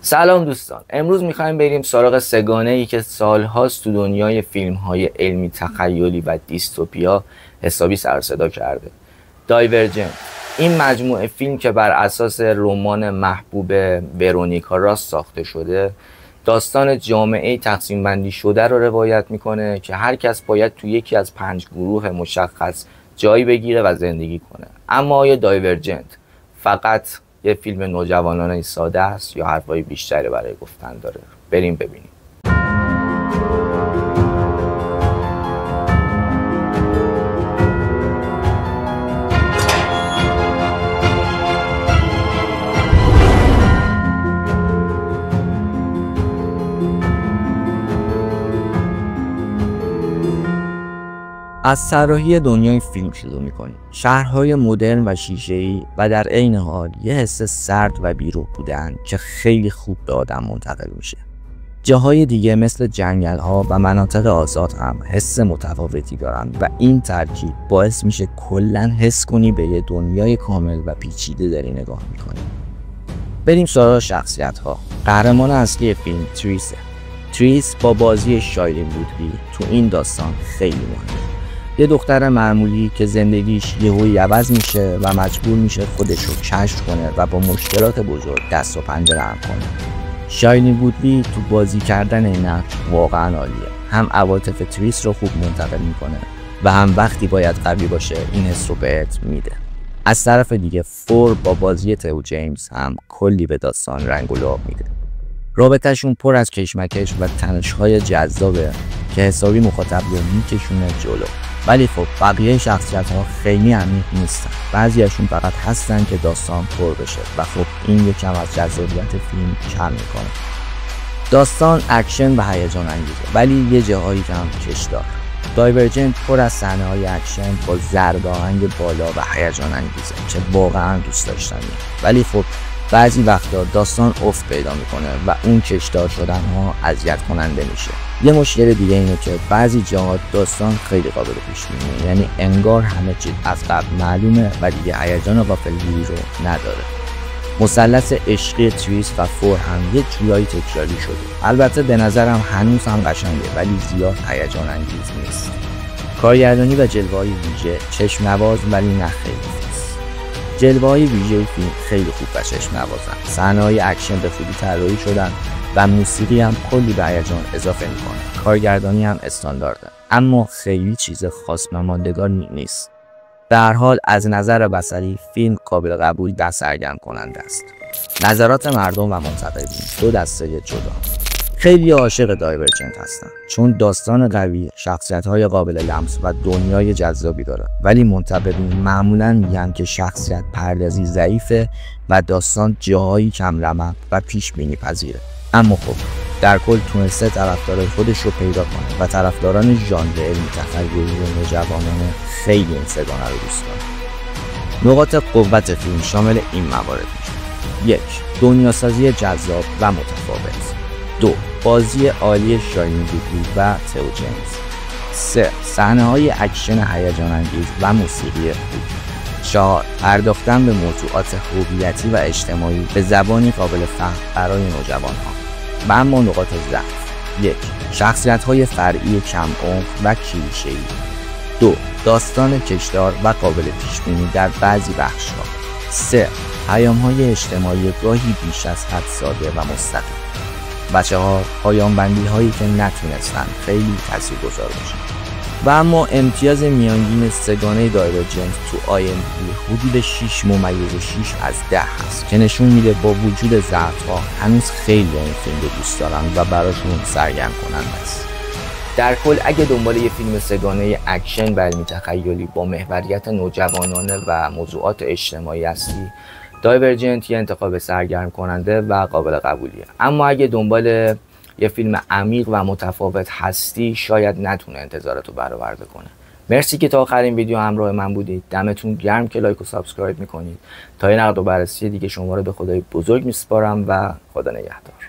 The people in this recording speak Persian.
سلام دوستان، امروز میخوایم بریم سراغ سگانه ای که سالهاست تو دنیای فیلم های علمی تخیلی و دیستوپیا حسابی سر و صدا کرده. دایورجنت، این مجموعه فیلم که بر اساس رمان محبوب ورونیکا راست ساخته شده، داستان جامعه تقسیم بندی شده رو روایت میکنه که هر کس باید تو یکی از 5 گروه مشخص جایی بگیره و زندگی کنه. اما آیا دایورجنت فقط یه فیلم نوجوانانه ساده است یا حرفای بیشتری برای گفتن داره؟ بریم ببینیم. از طراحی دنیای فیلم شروع می‌کنیم. شهرهای مدرن و شیشه‌ای و در عین حال یه حس سرد و بیروح بودن که خیلی خوب به آدم منتقل میشه. جاهای دیگه مثل جنگل‌ها و مناطق آزاد هم حس متفاوتی دارن و این ترکیب باعث میشه کلاً حس کنی به یه دنیای کامل و پیچیده داری نگاه می‌کنی. بریم سراغ شخصیت‌ها. قهرمان اصلی فیلم تریسه. تریس با بازی شایلین وودلی تو این داستان خیلی مهمه. یه دختر معمولی که زندگیش یهویی عوض میشه و مجبور میشه خودش رو کشف کنه و با مشکلات بزرگ دست و پنجه نرم کنه. شایلین وودلی تو بازی کردن این نقش واقعا عالیه. هم عواطف تریس رو خوب منتقل میکنه و هم وقتی باید قوی باشه این حس رو بهت میده. از طرف دیگه فور با بازی تئو جیمز هم کلی به داستان رنگ و لعاب میده. رابطه‌شون پر از کشمکش و تنش‌های جذابه که حسابی مخاطب رو میکشونه جلو. ولی خب بقیه شخصیت‌ها خیلی عمیق نیستن. بعضیاشون فقط هستن که داستان پر بشه و خب این یکم از جذابیت فیلم کم میکنه. داستان اکشن و هیجان انگیزه ولی یه جاهایی کم کشدار. دایورجنت پر از صحنه‌های اکشن با ضرب آهنگ بالا و هیجان انگیزه که واقعا دوست داشتنیه. ولی خب بعضی وقتا داستان افت پیدا میکنه و اون کشدار شدن ها اذیت کننده میشه. یه مشکل دیگه اینه که بعضی جاها داستان خیلی قابل پیش بینیه، یعنی انگار همه چیز از قبل معلومه و دیگه هیجان غافلگیری رو نداره. مثلث عشقی تریس و فور هم یه جورایی تکراری شده. البته به نظرم هنوز هم قشنگه ولی زیاد هیجان انگیز نیست. کارگردانی و جلوه‌های ویژه چشم نواز ولی نه خیلی. جلوه‌های ویژه فیلم خیلی خوب و چشم نوازن. صحنه‌های اکشن به خوبی طراحی شدن و موسیقی هم کلی به هیجان اضافه می‌کنه. کارگردانی هم استاندارده اما خیلی چیز خاص و ماندگار نیست. به هر حال از نظر بصری فیلم قابل قبول و سرگرم کننده است. نظرات مردم و منتقدین دو دسته جدا. خیلی عاشق دایورجنت هستن چون داستان قوی، شخصیت‌های قابل لمس و دنیای جذابی داره. ولی منتقدین معمولاً میگن که شخصیت پردازی ضعیفه و داستان جاهایی کم رمق و پیش بینی پذیره. اما خب در کل تونسته طرفدار خودش رو پیدا کنه و طرفداران ژانر علمی تخیلی و نوجوانانه خیلی این سگانه رو دوست دارن. نقاط قوت فیلم شامل این موارد میشه: 1. دنیاسازی جذاب و متفاوت. 2. بازی عالی شایلین وودلی و تئو جیمز. 3. صحنه‌های اکشن هیجان انگیز و موسیقی خوب. 4. پرداختن به موضوعات هویتی و اجتماعی به زبانی قابل فهم برای نوجوان‌ها. و اما نقاط ضعف: 1. شخصیت‌های فرعی کم عمق و کلیشه‌ای. 2. داستان کشدار و قابل پیش‌بینی در بعضی بخش‌ها. 3. پیام‌های اجتماعی گاهی بیش از حد ساده و مستقیم. و 4. پایان بندی هایی که نتونستن خیلی تاثیرگذار باشن. و اما امتیاز میانگین سگانه دایورجنت تو IMDb حدود 6.6 از 10 هست که نشون میده با وجود ضعف‌ها هنوز خیلی این فیلم رو دوست دارن و براشون سرگرم کننده است. در کل اگه دنبال یه فیلم سگانه اکشن و علمی تخیلی با محوریت نوجوانانه و موضوعات اجتماعی هستی، دایورجنت یه انتخاب سرگرم کننده و قابل قبولیه. اما اگه دنبال یه فیلم عمیق و متفاوت هستی شاید نتونه انتظارتو برآورده کنه. مرسی که تا آخرین ویدیو همراه من بودید. دمتون گرم که لایک و سابسکرایب میکنید. تا یه نقد و بررسی دیگه شما رو به خدای بزرگ میسپارم و خدا نگهدار.